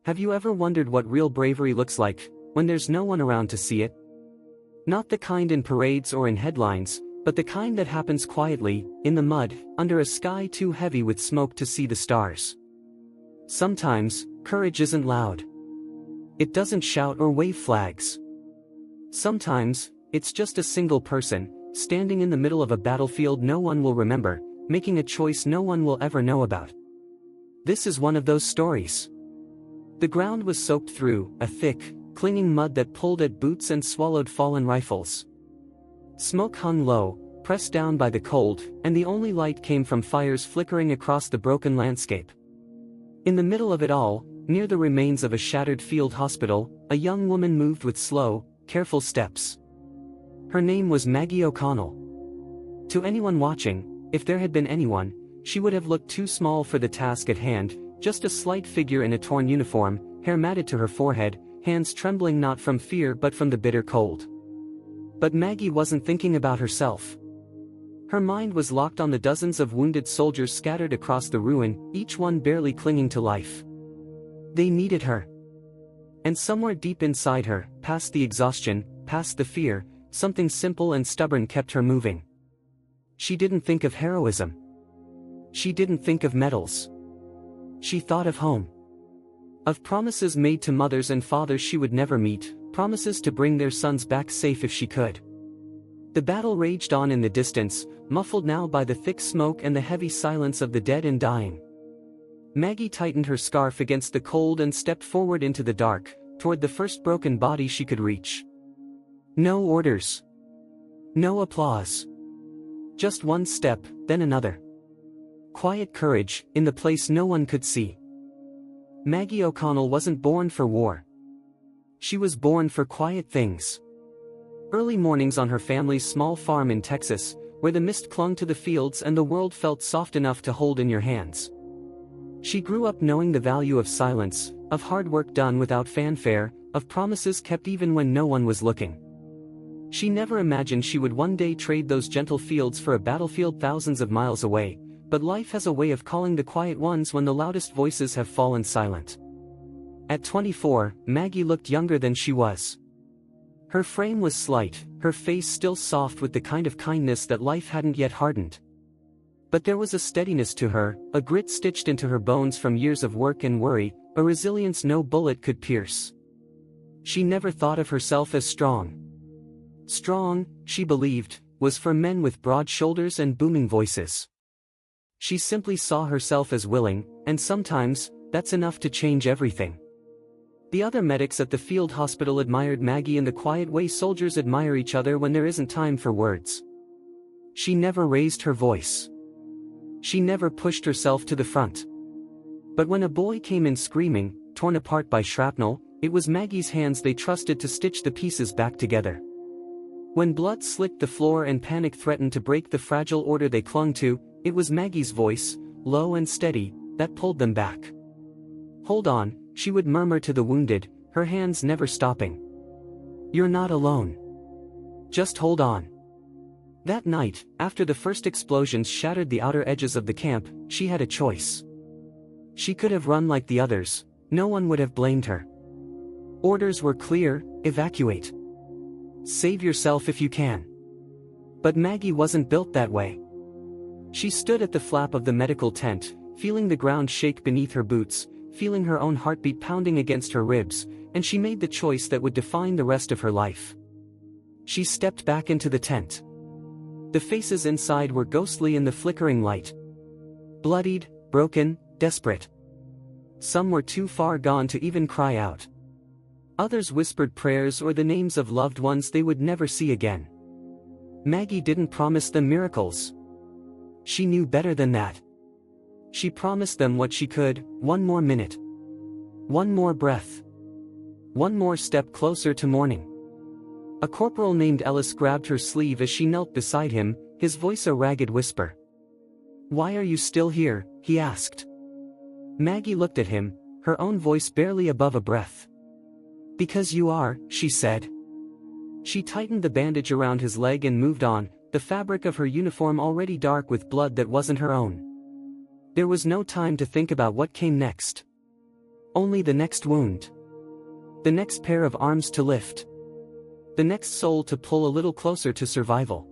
Have you ever wondered what real bravery looks like, when there's no one around to see it? Not the kind in parades or in headlines, but the kind that happens quietly, in the mud, under a sky too heavy with smoke to see the stars. Sometimes, courage isn't loud. It doesn't shout or wave flags. Sometimes, it's just a single person, standing in the middle of a battlefield no one will remember, making a choice no one will ever know about. This is one of those stories. The ground was soaked through a thick, clinging mud that pulled at boots and swallowed fallen rifles. Smoke hung low, pressed down by the cold, and the only light came from fires flickering across the broken landscape. In the middle of it all, near the remains of a shattered field hospital, a young woman moved with slow, careful steps. Her name was Maggie O'Connell. To anyone watching, if there had been anyone, she would have looked too small for the task at hand, just a slight figure in a torn uniform, hair matted to her forehead, hands trembling not from fear but from the bitter cold. But Maggie wasn't thinking about herself. Her mind was locked on the dozens of wounded soldiers scattered across the ruin, each one barely clinging to life. They needed her. And somewhere deep inside her, past the exhaustion, past the fear, something simple and stubborn kept her moving. She didn't think of heroism. She didn't think of medals. She thought of home. Of promises made to mothers and fathers she would never meet, promises to bring their sons back safe if she could. The battle raged on in the distance, muffled now by the thick smoke and the heavy silence of the dead and dying. Maggie tightened her scarf against the cold and stepped forward into the dark, toward the first broken body she could reach. No orders. No applause. Just one step, then another. Quiet courage, in the place no one could see. Maggie O'Connell wasn't born for war. She was born for quiet things. Early mornings on her family's small farm in Texas, where the mist clung to the fields and the world felt soft enough to hold in your hands. She grew up knowing the value of silence, of hard work done without fanfare, of promises kept even when no one was looking. She never imagined she would one day trade those gentle fields for a battlefield thousands of miles away, but life has a way of calling the quiet ones when the loudest voices have fallen silent. At 24, Maggie looked younger than she was. Her frame was slight, her face still soft with the kind of kindness that life hadn't yet hardened. But there was a steadiness to her, a grit stitched into her bones from years of work and worry, a resilience no bullet could pierce. She never thought of herself as strong. Strong, she believed, was for men with broad shoulders and booming voices. She simply saw herself as willing, and sometimes, that's enough to change everything. The other medics at the field hospital admired Maggie in the quiet way soldiers admire each other when there isn't time for words. She never raised her voice. She never pushed herself to the front. But when a boy came in screaming, torn apart by shrapnel, it was Maggie's hands they trusted to stitch the pieces back together. When blood slicked the floor and panic threatened to break the fragile order they clung to, it was Maggie's voice, low and steady, that pulled them back. "Hold on," she would murmur to the wounded, her hands never stopping. "You're not alone. Just hold on." That night, after the first explosions shattered the outer edges of the camp, she had a choice. She could have run like the others, no one would have blamed her. Orders were clear: evacuate. Save yourself if you can. But Maggie wasn't built that way. She stood at the flap of the medical tent, feeling the ground shake beneath her boots, feeling her own heartbeat pounding against her ribs, and she made the choice that would define the rest of her life. She stepped back into the tent. The faces inside were ghostly in the flickering light. Bloodied, broken, desperate. Some were too far gone to even cry out. Others whispered prayers or the names of loved ones they would never see again. Maggie didn't promise them miracles. She knew better than that. She promised them what she could: one more minute. One more breath. One more step closer to morning. A corporal named Ellis grabbed her sleeve as she knelt beside him, his voice a ragged whisper. "Why are you still here?" he asked. Maggie looked at him, her own voice barely above a breath. "Because you are," she said. She tightened the bandage around his leg and moved on, the fabric of her uniform already dark with blood that wasn't her own. There was no time to think about what came next. Only the next wound. The next pair of arms to lift. The next soul to pull a little closer to survival.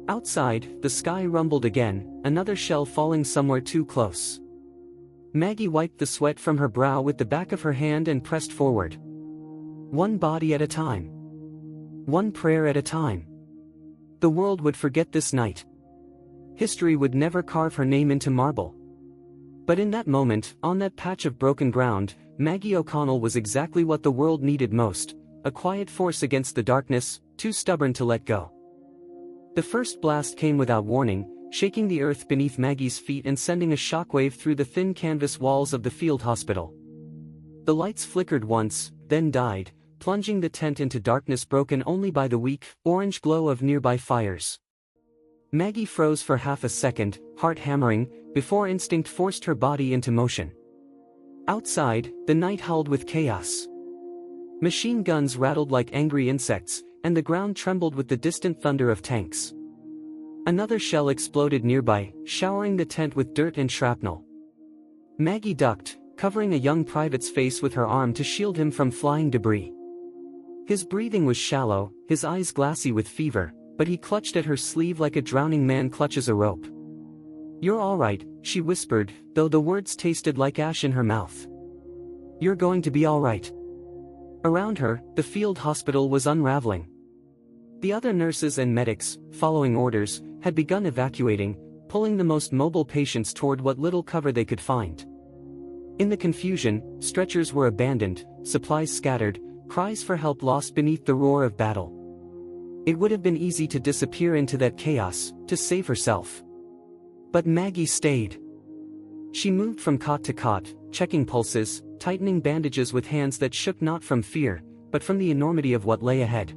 Outside, the sky rumbled again, another shell falling somewhere too close. Maggie wiped the sweat from her brow with the back of her hand and pressed forward. One body at a time. One prayer at a time. The world would forget this night. History would never carve her name into marble. But in that moment, on that patch of broken ground, Maggie O'Connell was exactly what the world needed most, a quiet force against the darkness, too stubborn to let go. The first blast came without warning, shaking the earth beneath Maggie's feet and sending a shockwave through the thin canvas walls of the field hospital. The lights flickered once, then died, plunging the tent into darkness broken only by the weak, orange glow of nearby fires. Maggie froze for half a second, heart hammering, before instinct forced her body into motion. Outside, the night howled with chaos. Machine guns rattled like angry insects, and the ground trembled with the distant thunder of tanks. Another shell exploded nearby, showering the tent with dirt and shrapnel. Maggie ducked, covering a young private's face with her arm to shield him from flying debris. His breathing was shallow, his eyes glassy with fever, but he clutched at her sleeve like a drowning man clutches a rope. "You're all right," she whispered, though the words tasted like ash in her mouth. "You're going to be all right." Around her, the field hospital was unraveling. The other nurses and medics, following orders, had begun evacuating, pulling the most mobile patients toward what little cover they could find. In the confusion, stretchers were abandoned, supplies scattered, cries for help lost beneath the roar of battle. It would have been easy to disappear into that chaos, to save herself. But Maggie stayed. She moved from cot to cot, checking pulses, tightening bandages with hands that shook not from fear, but from the enormity of what lay ahead.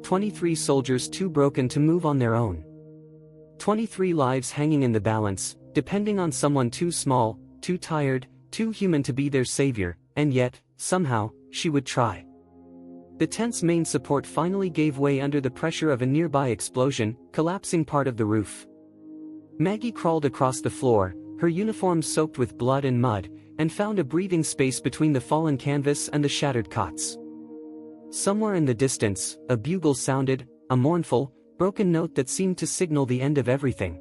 23 soldiers too broken to move on their own. 23 lives hanging in the balance, depending on someone too small, too tired, too human to be their savior, and yet, somehow, she would try. The tent's main support finally gave way under the pressure of a nearby explosion, collapsing part of the roof. Maggie crawled across the floor, her uniform soaked with blood and mud, and found a breathing space between the fallen canvas and the shattered cots. Somewhere in the distance, a bugle sounded, a mournful, broken note that seemed to signal the end of everything.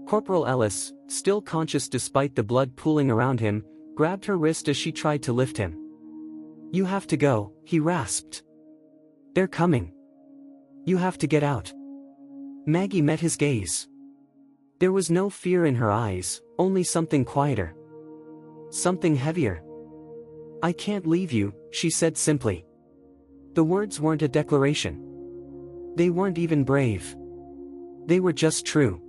Corporal Ellis, still conscious despite the blood pooling around him, grabbed her wrist as she tried to lift him. "You have to go," he rasped. "They're coming. You have to get out." Maggie met his gaze. There was no fear in her eyes, only something quieter. Something heavier. "I can't leave you," she said simply. The words weren't a declaration. They weren't even brave. They were just true.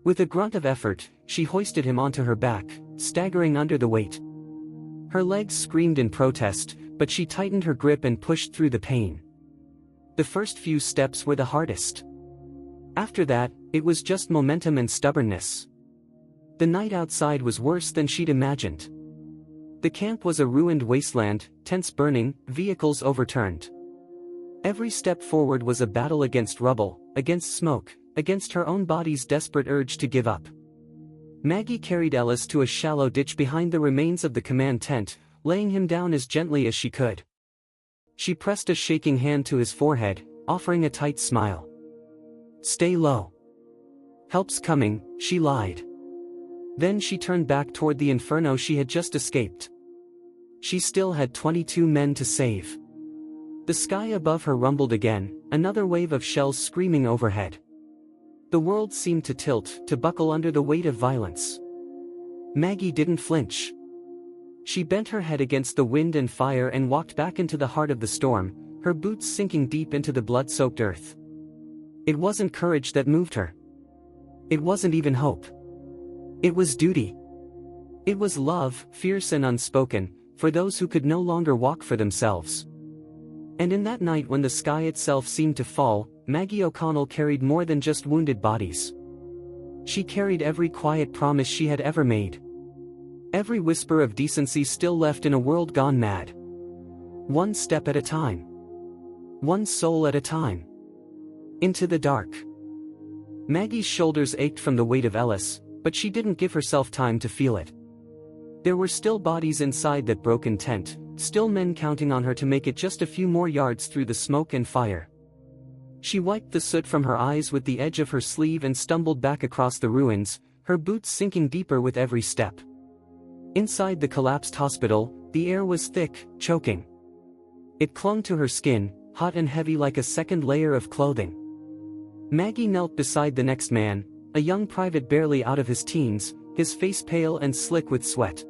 With a grunt of effort, she hoisted him onto her back, staggering under the weight. Her legs screamed in protest, but she tightened her grip and pushed through the pain. The first few steps were the hardest. After that, it was just momentum and stubbornness. The night outside was worse than she'd imagined. The camp was a ruined wasteland, tents burning, vehicles overturned. Every step forward was a battle against rubble, against smoke, against her own body's desperate urge to give up. Maggie carried Ellis to a shallow ditch behind the remains of the command tent, laying him down as gently as she could. She pressed a shaking hand to his forehead, offering a tight smile. "Stay low. Help's coming," she lied. Then she turned back toward the inferno she had just escaped. She still had 22 men to save. The sky above her rumbled again, another wave of shells screaming overhead. The world seemed to tilt, to buckle under the weight of violence. Maggie didn't flinch. She bent her head against the wind and fire and walked back into the heart of the storm, her boots sinking deep into the blood-soaked earth. It wasn't courage that moved her. It wasn't even hope. It was duty. It was love, fierce and unspoken, for those who could no longer walk for themselves. And in that night when the sky itself seemed to fall, Maggie O'Connell carried more than just wounded bodies. She carried every quiet promise she had ever made. Every whisper of decency still left in a world gone mad. One step at a time. One soul at a time. Into the dark. Maggie's shoulders ached from the weight of Ellis, but she didn't give herself time to feel it. There were still bodies inside that broken tent, still men counting on her to make it just a few more yards through the smoke and fire. She wiped the soot from her eyes with the edge of her sleeve and stumbled back across the ruins, her boots sinking deeper with every step. Inside the collapsed hospital, the air was thick, choking. It clung to her skin, hot and heavy like a second layer of clothing. Maggie knelt beside the next man, a young private barely out of his teens, his face pale and slick with sweat.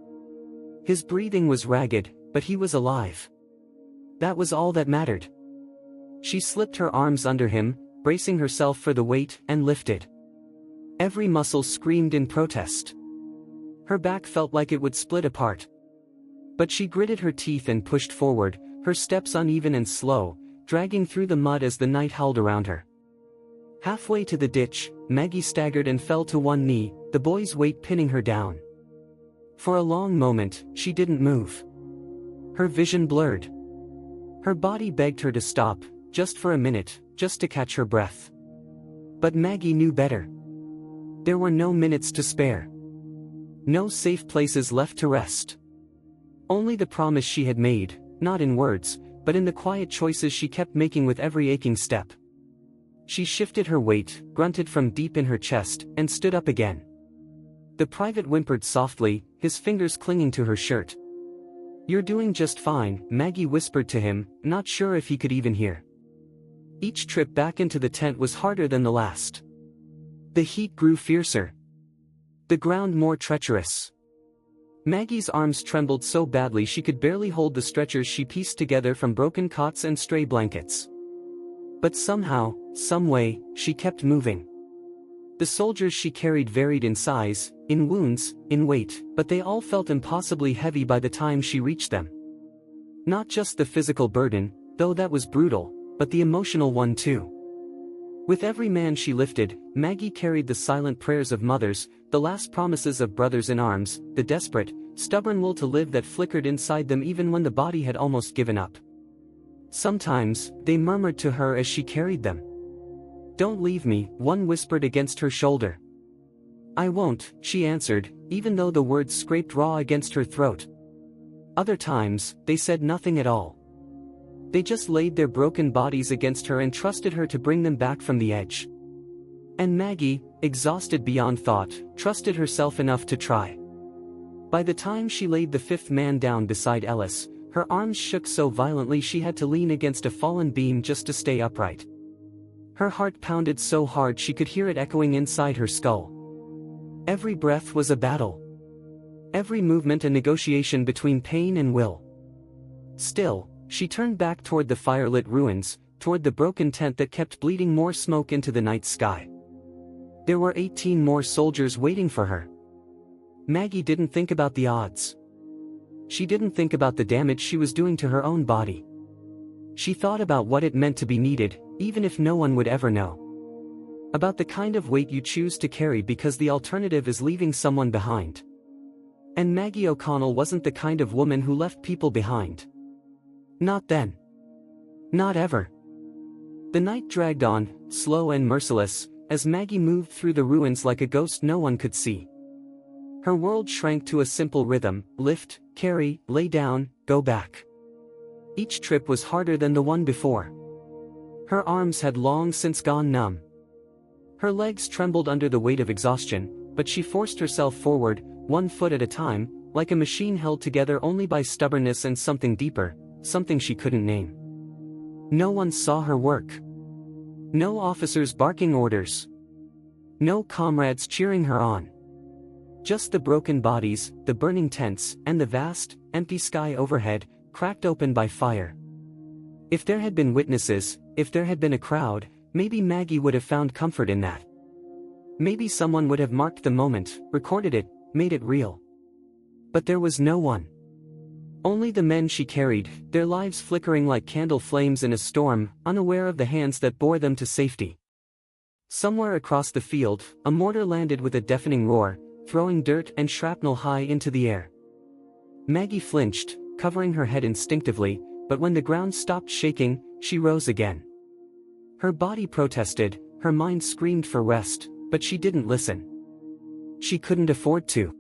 His breathing was ragged, but he was alive. That was all that mattered. She slipped her arms under him, bracing herself for the weight, and lifted. Every muscle screamed in protest. Her back felt like it would split apart. But she gritted her teeth and pushed forward, her steps uneven and slow, dragging through the mud as the night howled around her. Halfway to the ditch, Maggie staggered and fell to one knee, the boy's weight pinning her down. For a long moment, she didn't move. Her vision blurred. Her body begged her to stop, just for a minute, just to catch her breath. But Maggie knew better. There were no minutes to spare. No safe places left to rest. Only the promise she had made, not in words, but in the quiet choices she kept making with every aching step. She shifted her weight, grunted from deep in her chest, and stood up again. The private whimpered softly, his fingers clinging to her shirt. "You're doing just fine," Maggie whispered to him, not sure if he could even hear. Each trip back into the tent was harder than the last. The heat grew fiercer. The ground more treacherous. Maggie's arms trembled so badly she could barely hold the stretchers she pieced together from broken cots and stray blankets. But somehow, some way, she kept moving. The soldiers she carried varied in size, in wounds, in weight, but they all felt impossibly heavy by the time she reached them. Not just the physical burden, though that was brutal, but the emotional one too. With every man she lifted, Maggie carried the silent prayers of mothers, the last promises of brothers in arms, the desperate, stubborn will to live that flickered inside them even when the body had almost given up. Sometimes, they murmured to her as she carried them. "Don't leave me," one whispered against her shoulder. "I won't," she answered, even though the words scraped raw against her throat. Other times, they said nothing at all. They just laid their broken bodies against her and trusted her to bring them back from the edge. And Maggie, exhausted beyond thought, trusted herself enough to try. By the time she laid the fifth man down beside Ellis, her arms shook so violently she had to lean against a fallen beam just to stay upright. Her heart pounded so hard she could hear it echoing inside her skull. Every breath was a battle. Every movement a negotiation between pain and will. Still, she turned back toward the firelit ruins, toward the broken tent that kept bleeding more smoke into the night sky. There were 18 more soldiers waiting for her. Maggie didn't think about the odds. She didn't think about the damage she was doing to her own body. She thought about what it meant to be needed, even if no one would ever know. About the kind of weight you choose to carry because the alternative is leaving someone behind. And Maggie O'Connell wasn't the kind of woman who left people behind. Not then. Not ever. The night dragged on, slow and merciless, as Maggie moved through the ruins like a ghost no one could see. Her world shrank to a simple rhythm: lift, carry, lay down, go back. Each trip was harder than the one before. Her arms had long since gone numb. Her legs trembled under the weight of exhaustion, but she forced herself forward, one foot at a time, like a machine held together only by stubbornness and something deeper, something she couldn't name. No one saw her work. No officers barking orders. No comrades cheering her on. Just the broken bodies, the burning tents, and the vast, empty sky overhead, cracked open by fire. If there had been witnesses, if there had been a crowd, maybe Maggie would have found comfort in that. Maybe someone would have marked the moment, recorded it, made it real. But there was no one. Only the men she carried, their lives flickering like candle flames in a storm, unaware of the hands that bore them to safety. Somewhere across the field, a mortar landed with a deafening roar, throwing dirt and shrapnel high into the air. Maggie flinched, covering her head instinctively, but when the ground stopped shaking, she rose again. Her body protested, her mind screamed for rest, but she didn't listen. She couldn't afford to.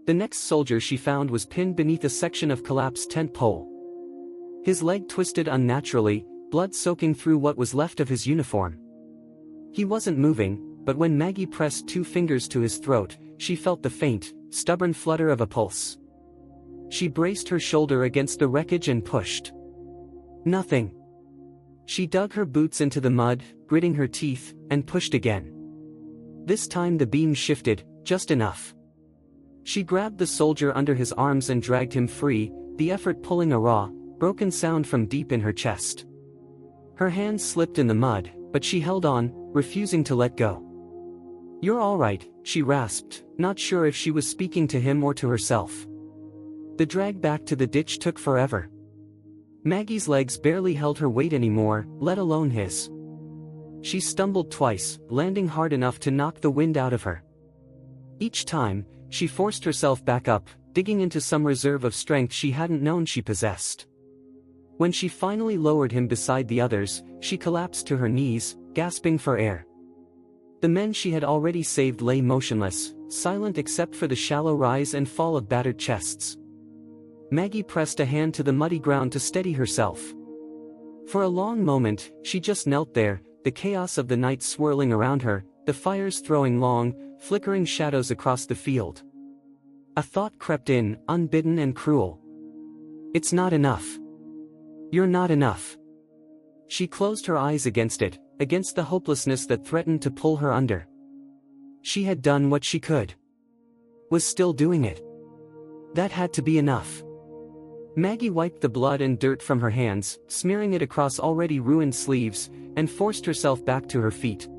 The next soldier she found was pinned beneath a section of collapsed tent pole. His leg twisted unnaturally, blood soaking through what was left of his uniform. He wasn't moving, but when Maggie pressed 2 fingers to his throat, she felt the faint, stubborn flutter of a pulse. She braced her shoulder against the wreckage and pushed. Nothing. She dug her boots into the mud, gritting her teeth, and pushed again. This time the beam shifted, just enough. She grabbed the soldier under his arms and dragged him free, the effort pulling a raw, broken sound from deep in her chest. Her hands slipped in the mud, but she held on, refusing to let go. "You're all right," she rasped, not sure if she was speaking to him or to herself. The drag back to the ditch took forever. Maggie's legs barely held her weight anymore, let alone his. She stumbled twice, landing hard enough to knock the wind out of her. Each time, she forced herself back up, digging into some reserve of strength she hadn't known she possessed. When she finally lowered him beside the others, she collapsed to her knees, gasping for air. The men she had already saved lay motionless, silent except for the shallow rise and fall of battered chests. Maggie pressed a hand to the muddy ground to steady herself. For a long moment, she just knelt there, the chaos of the night swirling around her, the fires throwing long, flickering shadows across the field. A thought crept in, unbidden and cruel. "It's not enough. You're not enough." She closed her eyes against it, against the hopelessness that threatened to pull her under. She had done what she could. Was still doing it. That had to be enough. Maggie wiped the blood and dirt from her hands, smearing it across already ruined sleeves, and forced herself back to her feet.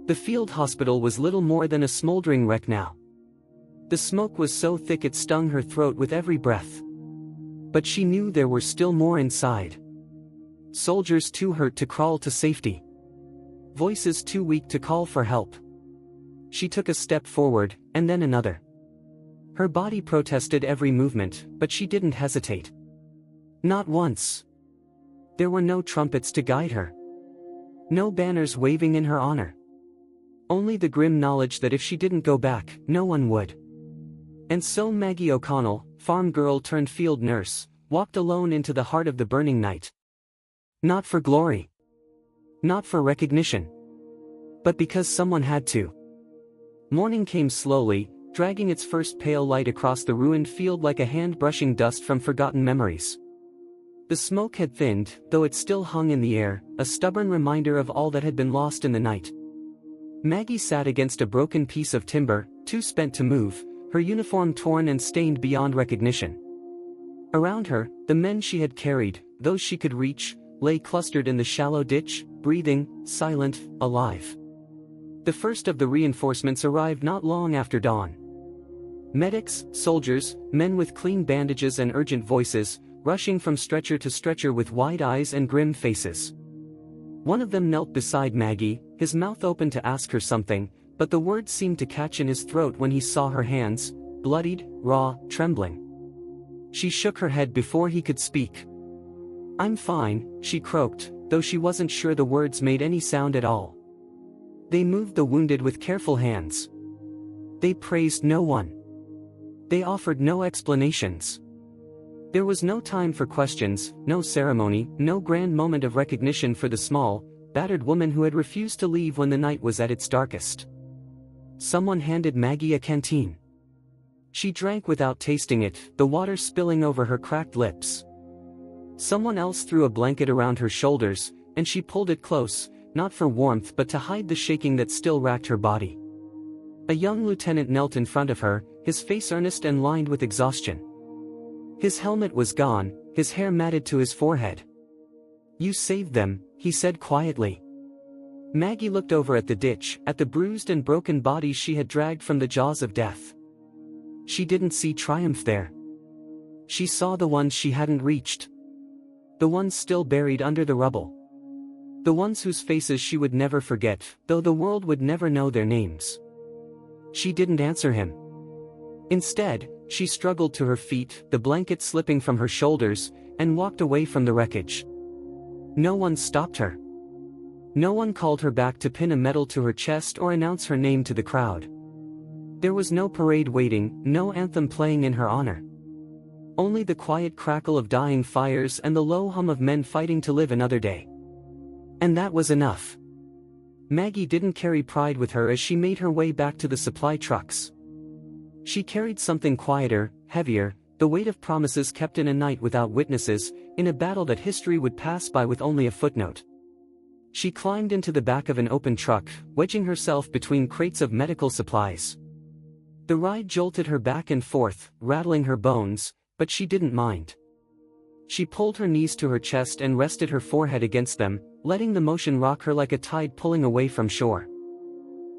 The field hospital was little more than a smoldering wreck now. The smoke was so thick it stung her throat with every breath. But she knew there were still more inside. Soldiers too hurt to crawl to safety. Voices too weak to call for help. She took a step forward, and then another. Her body protested every movement, but she didn't hesitate. Not once. There were no trumpets to guide her. No banners waving in her honor. Only the grim knowledge that if she didn't go back, no one would. And so Maggie O'Connell, farm girl turned field nurse, walked alone into the heart of the burning night. Not for glory. Not for recognition. But because someone had to. Morning came slowly, dragging its first pale light across the ruined field like a hand brushing dust from forgotten memories. The smoke had thinned, though it still hung in the air, a stubborn reminder of all that had been lost in the night. Maggie sat against a broken piece of timber, too spent to move, her uniform torn and stained beyond recognition. Around her, the men she had carried, those she could reach, lay clustered in the shallow ditch, breathing, silent, alive. The first of the reinforcements arrived not long after dawn. Medics, soldiers, men with clean bandages and urgent voices, rushing from stretcher to stretcher with wide eyes and grim faces. One of them knelt beside Maggie, his mouth open to ask her something, but the words seemed to catch in his throat when he saw her hands, bloodied, raw, trembling. She shook her head before he could speak. "I'm fine," she croaked, though she wasn't sure the words made any sound at all. They moved the wounded with careful hands. They praised no one. They offered no explanations. There was no time for questions, no ceremony, no grand moment of recognition for the small, battered woman who had refused to leave when the night was at its darkest. Someone handed Maggie a canteen. She drank without tasting it, the water spilling over her cracked lips. Someone else threw a blanket around her shoulders, and she pulled it close, not for warmth but to hide the shaking that still racked her body. A young lieutenant knelt in front of her, his face earnest and lined with exhaustion. His helmet was gone, his hair matted to his forehead. "You saved them," he said quietly. Maggie looked over at the ditch, at the bruised and broken bodies she had dragged from the jaws of death. She didn't see triumph there. She saw the ones she hadn't reached. The ones still buried under the rubble. The ones whose faces she would never forget, though the world would never know their names. She didn't answer him. Instead, she struggled to her feet, the blanket slipping from her shoulders, and walked away from the wreckage. No one stopped her. No one called her back to pin a medal to her chest or announce her name to the crowd. There was no parade waiting, no anthem playing in her honor. Only the quiet crackle of dying fires and the low hum of men fighting to live another day. And that was enough. Maggie didn't carry pride with her as she made her way back to the supply trucks. She carried something quieter, heavier, the weight of promises kept in a night without witnesses, in a battle that history would pass by with only a footnote. She climbed into the back of an open truck, wedging herself between crates of medical supplies. The ride jolted her back and forth, rattling her bones, but she didn't mind. She pulled her knees to her chest and rested her forehead against them, letting the motion rock her like a tide pulling away from shore.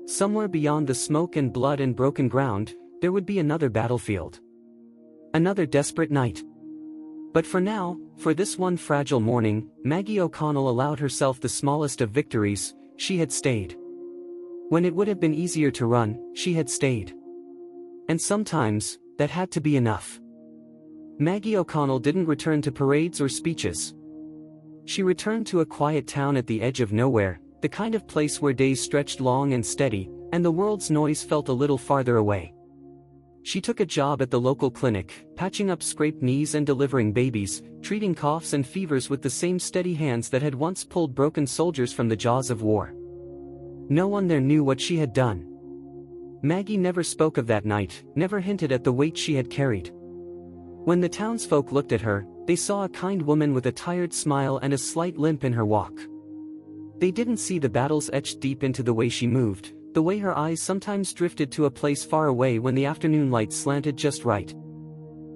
Somewhere beyond the smoke and blood and broken ground, there would be another battlefield. Another desperate night. But for now, for this one fragile morning, Maggie O'Connell allowed herself the smallest of victories. She had stayed. When it would have been easier to run, she had stayed. And sometimes, that had to be enough. Maggie O'Connell didn't return to parades or speeches. She returned to a quiet town at the edge of nowhere, the kind of place where days stretched long and steady, and the world's noise felt a little farther away. She took a job at the local clinic, patching up scraped knees and delivering babies, treating coughs and fevers with the same steady hands that had once pulled broken soldiers from the jaws of war. No one there knew what she had done. Maggie never spoke of that night, never hinted at the weight she had carried. When the townsfolk looked at her, they saw a kind woman with a tired smile and a slight limp in her walk. They didn't see the battles etched deep into the way she moved, the way her eyes sometimes drifted to a place far away when the afternoon light slanted just right.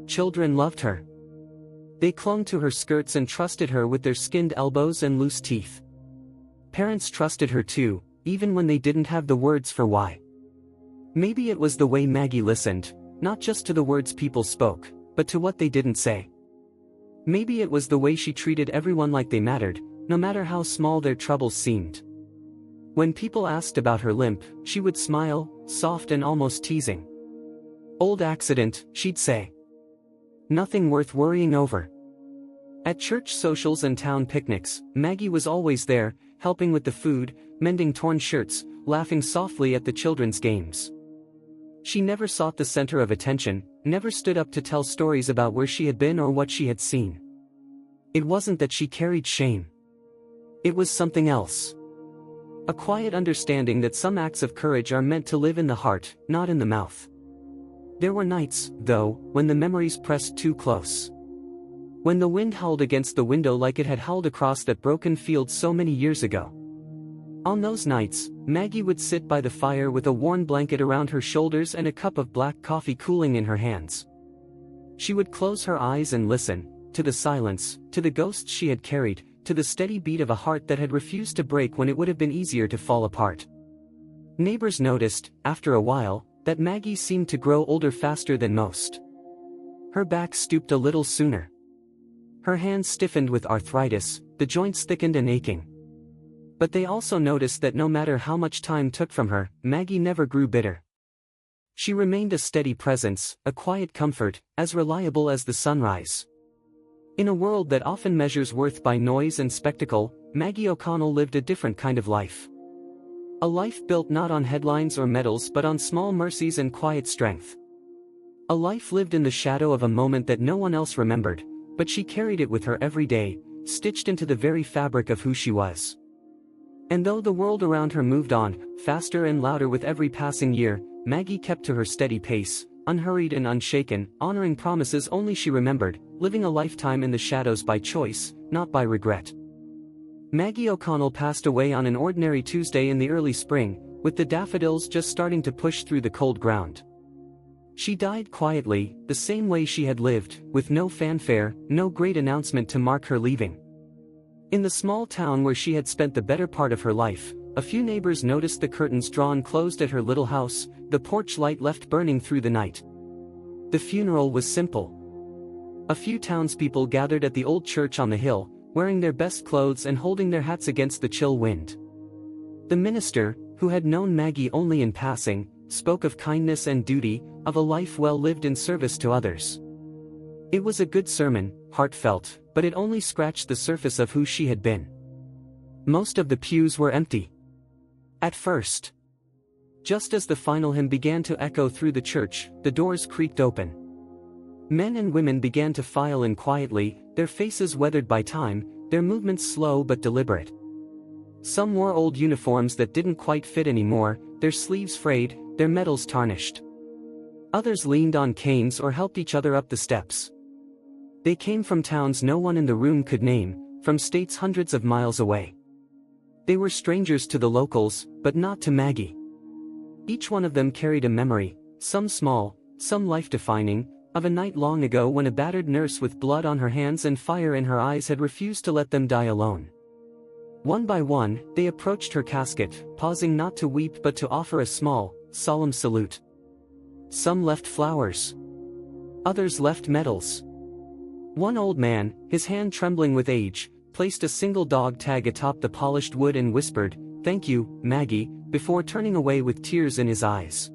Children loved her. They clung to her skirts and trusted her with their skinned elbows and loose teeth. Parents trusted her too, even when they didn't have the words for why. Maybe it was the way Maggie listened, not just to the words people spoke, but to what they didn't say. Maybe it was the way she treated everyone like they mattered, no matter how small their troubles seemed. When people asked about her limp, she would smile, soft and almost teasing. "Old accident," she'd say. "Nothing worth worrying over." At church socials and town picnics, Maggie was always there, helping with the food, mending torn shirts, laughing softly at the children's games. She never sought the center of attention, never stood up to tell stories about where she had been or what she had seen. It wasn't that she carried shame. It was something else. A quiet understanding that some acts of courage are meant to live in the heart, not in the mouth. There were nights, though, when the memories pressed too close. When the wind howled against the window like it had howled across that broken field so many years ago. On those nights, Maggie would sit by the fire with a worn blanket around her shoulders and a cup of black coffee cooling in her hands. She would close her eyes and listen, to the silence, to the ghosts she had carried, to the steady beat of a heart that had refused to break when it would have been easier to fall apart. Neighbors noticed, after a while, that Maggie seemed to grow older faster than most. Her back stooped a little sooner. Her hands stiffened with arthritis, the joints thickened and aching. But they also noticed that no matter how much time took from her, Maggie never grew bitter. She remained a steady presence, a quiet comfort, as reliable as the sunrise. In a world that often measures worth by noise and spectacle, Maggie O'Connell lived a different kind of life. A life built not on headlines or medals but on small mercies and quiet strength. A life lived in the shadow of a moment that no one else remembered, but she carried it with her every day, stitched into the very fabric of who she was. And though the world around her moved on, faster and louder with every passing year, Maggie kept to her steady pace, unhurried and unshaken, honoring promises only she remembered, living a lifetime in the shadows by choice, not by regret. Maggie O'Connell passed away on an ordinary Tuesday in the early spring, with the daffodils just starting to push through the cold ground. She died quietly, the same way she had lived, with no fanfare, no great announcement to mark her leaving. In the small town where she had spent the better part of her life, a few neighbors noticed the curtains drawn closed at her little house, the porch light left burning through the night. The funeral was simple. A few townspeople gathered at the old church on the hill, wearing their best clothes and holding their hats against the chill wind. The minister, who had known Maggie only in passing, spoke of kindness and duty, of a life well lived in service to others. It was a good sermon, heartfelt, but it only scratched the surface of who she had been. Most of the pews were empty. At first. Just as the final hymn began to echo through the church, the doors creaked open. Men and women began to file in quietly, their faces weathered by time, their movements slow but deliberate. Some wore old uniforms that didn't quite fit anymore, their sleeves frayed, their medals tarnished. Others leaned on canes or helped each other up the steps. They came from towns no one in the room could name, from states hundreds of miles away. They were strangers to the locals, but not to Maggie. Each one of them carried a memory, some small, some life-defining, of a night long ago when a battered nurse with blood on her hands and fire in her eyes had refused to let them die alone. One by one, they approached her casket, pausing not to weep but to offer a small, solemn salute. Some left flowers. Others left medals. One old man, his hand trembling with age, placed a single dog tag atop the polished wood and whispered, "Thank you, Maggie," before turning away with tears in his eyes.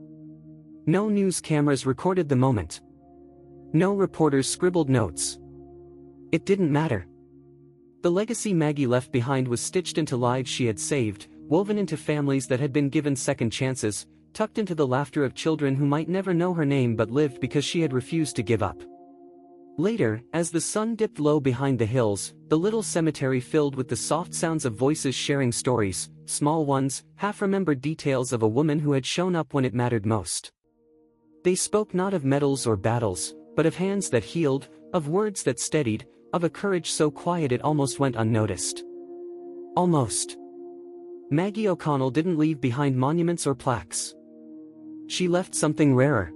No news cameras recorded the moment. No reporters scribbled notes. It didn't matter. The legacy Maggie left behind was stitched into lives she had saved, woven into families that had been given second chances, tucked into the laughter of children who might never know her name but lived because she had refused to give up. Later, as the sun dipped low behind the hills, the little cemetery filled with the soft sounds of voices sharing stories, small ones, half-remembered details of a woman who had shown up when it mattered most. They spoke not of medals or battles, but of hands that healed, of words that steadied, of a courage so quiet it almost went unnoticed. Almost. Maggie O'Connell didn't leave behind monuments or plaques. She left something rarer.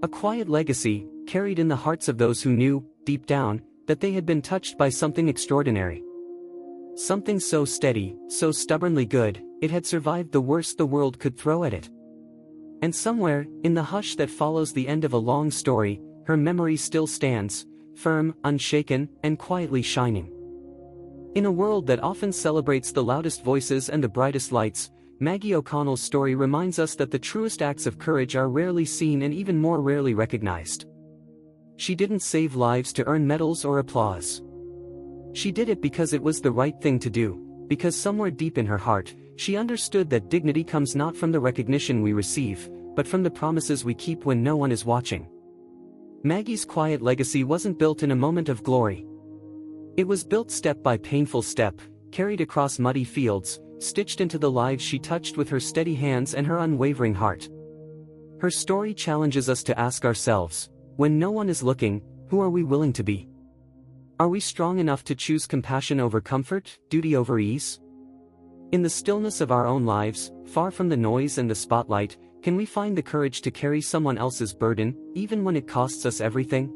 A quiet legacy, carried in the hearts of those who knew, deep down, that they had been touched by something extraordinary. Something so steady, so stubbornly good, it had survived the worst the world could throw at it. And somewhere, in the hush that follows the end of a long story, her memory still stands, firm, unshaken, and quietly shining. In a world that often celebrates the loudest voices and the brightest lights, Maggie O'Connell's story reminds us that the truest acts of courage are rarely seen and even more rarely recognized. She didn't save lives to earn medals or applause. She did it because it was the right thing to do, because somewhere deep in her heart, she understood that dignity comes not from the recognition we receive, but from the promises we keep when no one is watching. Maggie's quiet legacy wasn't built in a moment of glory. It was built step by painful step, carried across muddy fields, stitched into the lives she touched with her steady hands and her unwavering heart. Her story challenges us to ask ourselves, when no one is looking, who are we willing to be? Are we strong enough to choose compassion over comfort, duty over ease? In the stillness of our own lives, far from the noise and the spotlight, can we find the courage to carry someone else's burden, even when it costs us everything?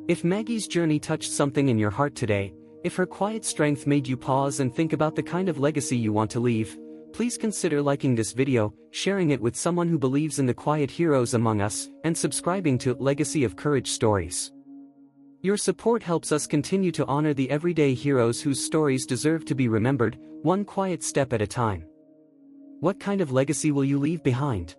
If Maggie's journey touched something in your heart today, if her quiet strength made you pause and think about the kind of legacy you want to leave, please consider liking this video, sharing it with someone who believes in the quiet heroes among us, and subscribing to Legacy of Courage Stories. Your support helps us continue to honor the everyday heroes whose stories deserve to be remembered, one quiet step at a time. What kind of legacy will you leave behind?